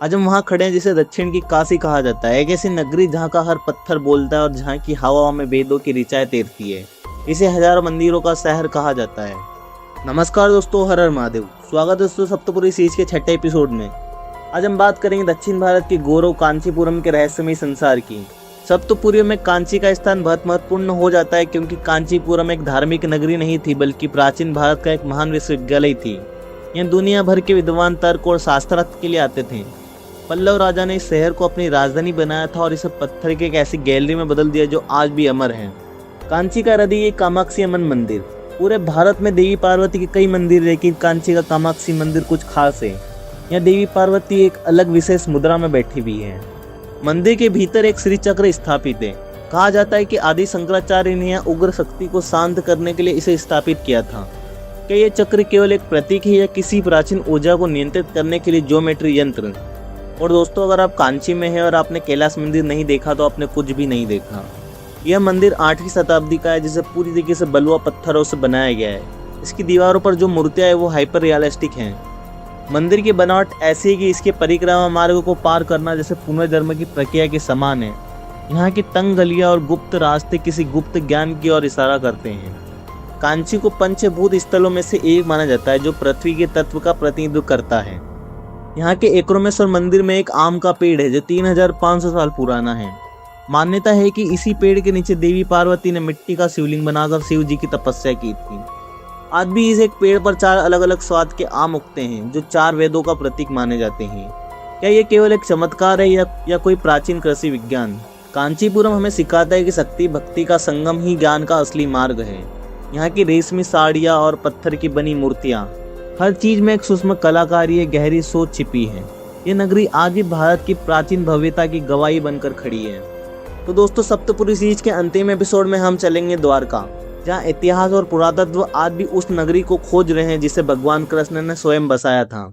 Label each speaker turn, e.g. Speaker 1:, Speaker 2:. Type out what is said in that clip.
Speaker 1: आज हम वहाँ खड़े हैं जिसे दक्षिण की काशी कहा जाता है। एक ऐसी नगरी जहाँ का हर पत्थर बोलता है और जहाँ की हवा में वेदों की ऋचाएं तैरती है। इसे हजारों मंदिरों का शहर कहा जाता है। नमस्कार दोस्तों, हर हर महादेव। स्वागत है दोस्तों सप्तपुरी सीरीज के छठे एपिसोड में। आज हम बात करेंगे दक्षिण भारत के गौरव कांचीपुरम के रहस्यमय संसार की। सप्तपुरी में कांची का स्थान बहुत महत्वपूर्ण हो जाता है क्योंकि कांचीपुरम एक धार्मिक नगरी नहीं थी बल्कि प्राचीन भारत का एक महान विश्वविद्यालय थी। यहाँ दुनिया भर के विद्वान तर्क और शास्त्रार्थ के लिए आते थे। पल्लव राजा ने इस शहर को अपनी राजधानी बनाया था और इसे पत्थर की एक ऐसी गैलरी में बदल दिया जो आज भी अमर है। कांची का हृदय कामाक्षी अम्मन मंदिर। पूरे भारत में देवी पार्वती के कई मंदिर, लेकिन कांची का कामाक्षी मंदिर कुछ खास है। यहाँ देवी पार्वती एक अलग विशेष मुद्रा में बैठी हुई है। मंदिर के भीतर एक श्री चक्र स्थापित है। कहा जाता है कि आदि शंकराचार्य ने यहाँ उग्र शक्ति को शांत करने के लिए इसे स्थापित किया था। क्या ये चक्र केवल एक प्रतीक है या किसी प्राचीन ऊर्जा को नियंत्रित करने के लिए ज्योमेट्री यंत्र? और दोस्तों, अगर आप कांची में हैं और आपने कैलाश मंदिर नहीं देखा तो आपने कुछ भी नहीं देखा। यह मंदिर 8वीं शताब्दी का है जिसे पूरी तरीके से बलुआ पत्थरों से बनाया गया है। इसकी दीवारों पर जो मूर्तियां हैं वो हाइपर रियलिस्टिक हैं। मंदिर की बनावट ऐसी है कि इसके परिक्रमा मार्ग को पार करना जैसे पुनर्जन्म की प्रक्रिया के समान है। यहाँ की तंग गलियां और गुप्त रास्ते किसी गुप्त ज्ञान की ओर इशारा करते हैं। कांची को पंचभूत स्थलों में से एक माना जाता है जो पृथ्वी के तत्व का प्रतिनिधित्व करता है। यहाँ के एक्रमेश्वर मंदिर में एक आम का पेड़ है जो 3500 साल पुराना है। मान्यता है कि इसी पेड़ के नीचे देवी पार्वती ने मिट्टी का शिवलिंग बनाकर शिव जी की तपस्या की थी। आज भी इस एक पेड़ पर 4 अलग अलग स्वाद के आम उगते हैं जो 4 वेदों का प्रतीक माने जाते हैं। क्या ये केवल एक चमत्कार है या कोई प्राचीन कृषि विज्ञान? कांचीपुरम हमें सिखाता है कि शक्ति भक्ति का संगम ही ज्ञान का असली मार्ग है। यहाँ की रेशमी साड़ियाँ और पत्थर की बनी मूर्तियाँ, हर चीज में एक सूक्ष्म कलाकारी, एक गहरी सोच छिपी है। ये नगरी आज भी भारत की प्राचीन भव्यता की गवाही बनकर खड़ी है। तो दोस्तों, सप्तपुरी सीरीज के अंतिम एपिसोड में हम चलेंगे द्वारका, जहाँ इतिहास और पुरातत्व आज भी उस नगरी को खोज रहे हैं जिसे भगवान कृष्ण ने स्वयं बसाया था।